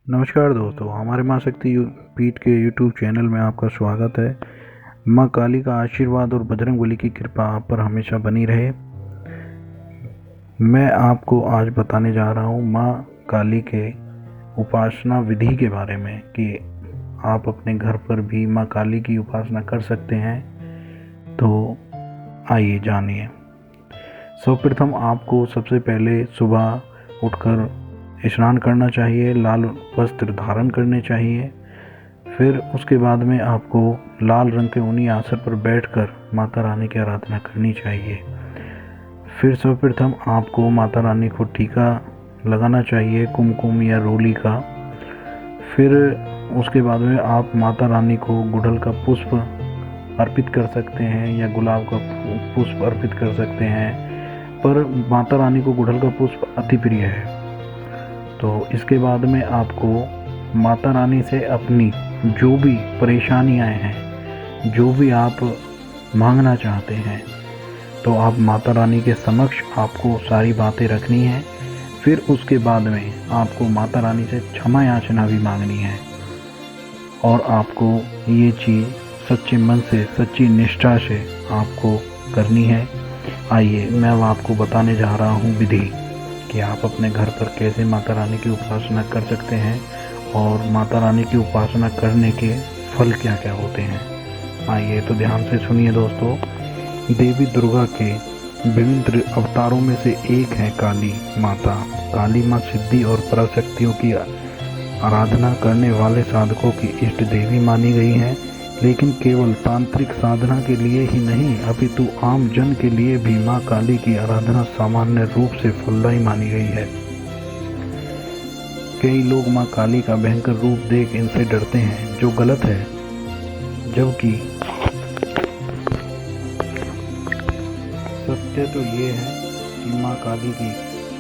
नमस्कार दोस्तों, हमारे माँ शक्ति पीठ के यूट्यूब चैनल में आपका स्वागत है। माँ काली का आशीर्वाद और बजरंगबली की कृपा आप पर हमेशा बनी रहे। मैं आपको आज बताने जा रहा हूँ माँ काली के उपासना विधि के बारे में कि आप अपने घर पर भी माँ काली की उपासना कर सकते हैं। तो आइए जानिए। सर्वप्रथम आपको सबसे पहले सुबह उठकर स्नान करना चाहिए, लाल वस्त्र धारण करने चाहिए। फिर उसके बाद में आपको लाल रंग के ऊनी आसन पर बैठकर माता रानी की आराधना करनी चाहिए। फिर सर्वप्रथम आपको माता रानी को टीका लगाना चाहिए, कुमकुम या रोली का। फिर उसके बाद में आप माता रानी को गुड़हल का पुष्प अर्पित कर सकते हैं या गुलाब का पुष्प अर्पित कर सकते हैं, पर माता रानी को गुड़हल का पुष्प अति प्रिय है। तो इसके बाद में आपको माता रानी से अपनी जो भी परेशानियां हैं, जो भी आप मांगना चाहते हैं, तो आप माता रानी के समक्ष आपको सारी बातें रखनी है। फिर उसके बाद में आपको माता रानी से क्षमा याचना भी मांगनी है और आपको ये चीज़ सच्चे मन से, सच्ची निष्ठा से आपको करनी है। आइए मैं अब आपको बताने जा रहा हूँ विधि कि आप अपने घर पर कैसे माता रानी की उपासना कर सकते हैं और माता रानी की उपासना करने के फल क्या क्या होते हैं। आइए तो ध्यान से सुनिए दोस्तों। देवी दुर्गा के विभिन्न अवतारों में से एक है काली माता। काली माँ सिद्धि और पराशक्तियों की आराधना करने वाले साधकों की इष्ट देवी मानी गई हैं, लेकिन केवल तांत्रिक साधना के लिए ही नहीं अपितु आम जन के लिए भी माँ काली की आराधना सामान्य रूप से फलदायी मानी गई है। कई लोग माँ काली का भयंकर रूप देख इनसे डरते हैं, जो गलत है, जबकि सत्य तो ये है कि माँ काली की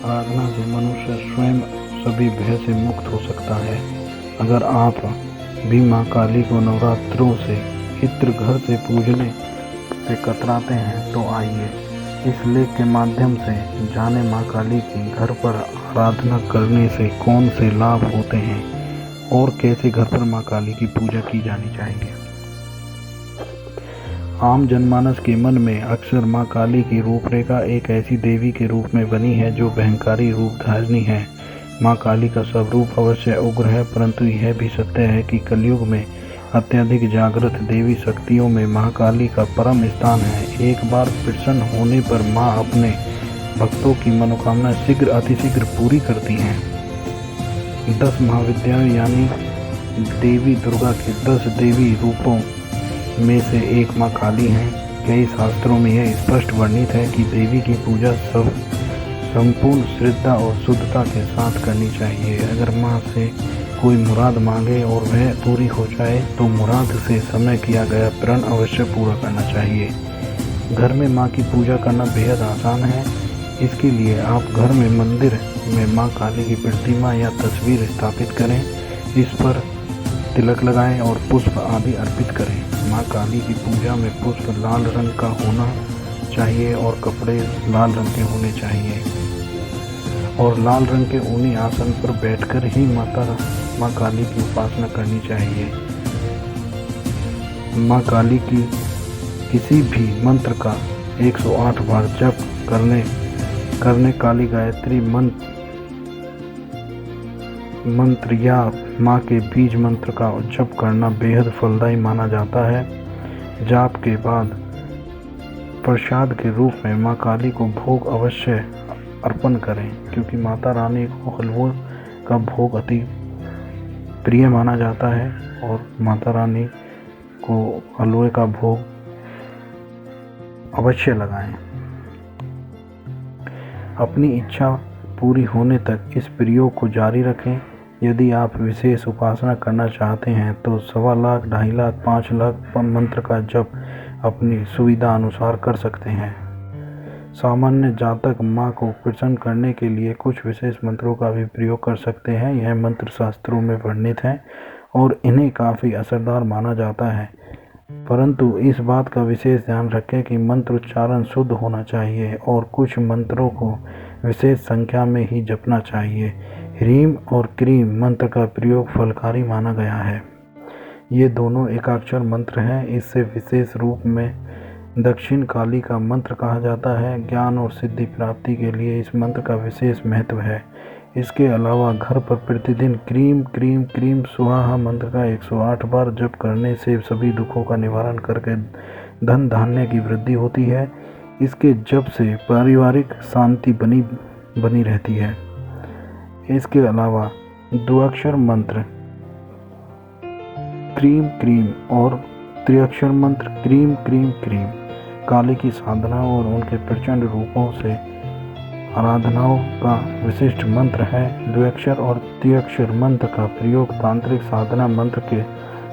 आराधना से मनुष्य स्वयं सभी भय से मुक्त हो सकता है। अगर आप भी माँ काली को नवरात्रों से इत्र घर से पूजने से कतराते हैं, तो आइए इस लेख के माध्यम से जाने माँ काली की घर पर आराधना करने से कौन से लाभ होते हैं और कैसे घर पर माँ काली की पूजा की जानी चाहिए। आम जनमानस के मन में अक्सर माँ काली की रूपरेखा एक ऐसी देवी के रूप में बनी है जो भयंकारी रूप धारिणी है। माँ काली का स्वरूप अवश्य उग्र है, परंतु यह भी सत्य है कि कलयुग में अत्यधिक जागृत देवी शक्तियों में माँ काली का परम स्थान है। एक बार प्रसन्न होने पर माँ अपने भक्तों की मनोकामना शीघ्र अतिशीघ्र पूरी करती हैं। 10 महाविद्याएं यानी देवी दुर्गा के 10 देवी रूपों में से एक माँ काली हैं। कई शास्त्रों में यह स्पष्ट वर्णित है कि देवी की पूजा संपूर्ण श्रद्धा और शुद्धता के साथ करनी चाहिए। अगर माँ से कोई मुराद मांगे और वह पूरी हो जाए तो मुराद से समय किया गया प्रण अवश्य पूरा करना चाहिए। घर में माँ की पूजा करना बेहद आसान है। इसके लिए आप घर में मंदिर में माँ काली की प्रतिमा या तस्वीर स्थापित करें, इस पर तिलक लगाएं और पुष्प आदि अर्पित करें। माँ काली की पूजा में पुष्प लाल रंग का होना चाहिए और कपड़े लाल रंग के होने चाहिए और लाल रंग के ऊनी आसन पर बैठकर ही माँ काली की उपासना करनी चाहिए। माँ काली की किसी भी मंत्र का 108 बार जप करने काली गायत्री मंत्र या माँ के बीज मंत्र का जप करना बेहद फलदायी माना जाता है। जाप के बाद प्रसाद के रूप में माँ काली को भोग अवश्य अर्पण करें, क्योंकि माता रानी को हलवे का भोग अति प्रिय माना जाता है और माता रानी को हलवे का भोग अवश्य लगाएं। अपनी इच्छा पूरी होने तक इस प्रयोग को जारी रखें। यदि आप विशेष उपासना करना चाहते हैं तो 1.25 लाख, 2.5 लाख, 5 लाख मंत्र का जप अपनी सुविधा अनुसार कर सकते हैं। सामान्य जातक माँ को प्रसन्न करने के लिए कुछ विशेष मंत्रों का भी प्रयोग कर सकते हैं। यह मंत्र शास्त्रों में वर्णित हैं और इन्हें काफ़ी असरदार माना जाता है, परंतु इस बात का विशेष ध्यान रखें कि मंत्र उच्चारण शुद्ध होना चाहिए और कुछ मंत्रों को विशेष संख्या में ही जपना चाहिए। ह्रीम और क्रीम मंत्र का प्रयोग फलकारी माना गया है। ये दोनों एकाक्षर मंत्र हैं। इससे विशेष रूप में दक्षिण काली का मंत्र कहा जाता है। ज्ञान और सिद्धि प्राप्ति के लिए इस मंत्र का विशेष महत्व है। इसके अलावा घर पर प्रतिदिन क्रीम क्रीम क्रीम स्वाहा मंत्र का 108 बार जप करने से सभी दुखों का निवारण करके धन धान्य की वृद्धि होती है। इसके जप से पारिवारिक शांति बनी रहती है। इसके अलावा द्विअक्षर मंत्र क्रीम क्रीम और त्रिअक्षर मंत्र क्रीम क्रीम क्रीम काली की साधना और उनके प्रचंड रूपों से आराधनाओं का विशिष्ट मंत्र है। द्विअक्षर और त्रिअक्षर मंत्र का प्रयोग तांत्रिक साधना मंत्र के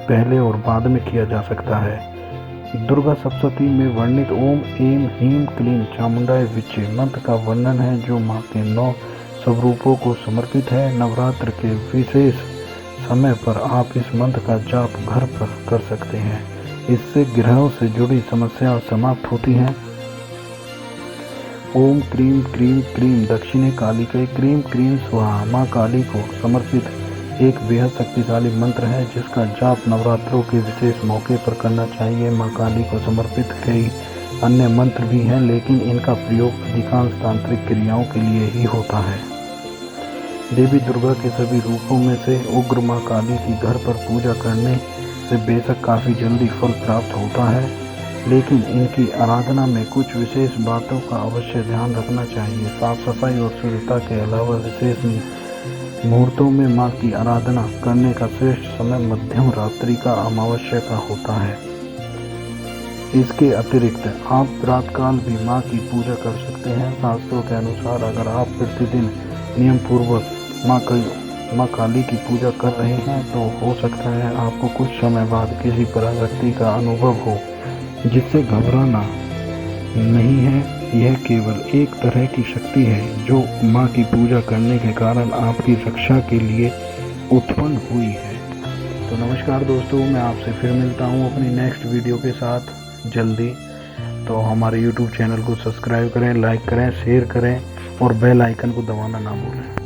पहले और बाद में किया जा सकता है। दुर्गा सप्तशती में वर्णित ओम ऐं ह्रीं क्लीं चामुंडाय विच्चे मंत्र का वर्णन है, जो मां के 9 स्वरूपों को समर्पित है। नवरात्र के विशेष समय पर आप इस मंत्र का जाप घर पर कर सकते हैं। इससे ग्रहों से जुड़ी समस्याएं समाप्त होती हैं। ओम क्रीम क्रीम क्रीम दक्षिणे कालिकै क्रीम क्रीम स्वाहा माँ काली को समर्पित एक बेहद शक्तिशाली मंत्र है, जिसका जाप नवरात्रों के विशेष मौके पर करना चाहिए। माँ काली को समर्पित कई अन्य मंत्र भी हैं, लेकिन इनका प्रयोग अधिकांश तांत्रिक क्रियाओं के लिए ही होता है। देवी दुर्गा के सभी रूपों में से उग्र माँ काली की घर पर पूजा करने से बेशक काफ़ी जल्दी फल प्राप्त होता है, लेकिन इनकी आराधना में कुछ विशेष बातों का अवश्य ध्यान रखना चाहिए। साफ सफाई और शुद्धता के अलावा विशेष मुहूर्तों में माँ की आराधना करने का श्रेष्ठ समय मध्यम रात्रि का अमावस्या का होता है। इसके अतिरिक्त आप प्रातःकाल भी माँ की पूजा कर सकते हैं। शास्त्रों के अनुसार अगर आप प्रतिदिन नियम पूर्वक माँ काली की पूजा कर रहे हैं तो हो सकता है आपको कुछ समय बाद किसी पराशक्ति का अनुभव हो, जिससे घबराना नहीं है। यह केवल एक तरह की शक्ति है जो माँ की पूजा करने के कारण आपकी रक्षा के लिए उत्पन्न हुई है। तो नमस्कार दोस्तों, मैं आपसे फिर मिलता हूँ अपनी नेक्स्ट वीडियो के साथ जल्दी। तो हमारे YouTube चैनल को सब्सक्राइब करें, लाइक करें, शेयर करें और बेल आइकन को दबाना ना भूलें।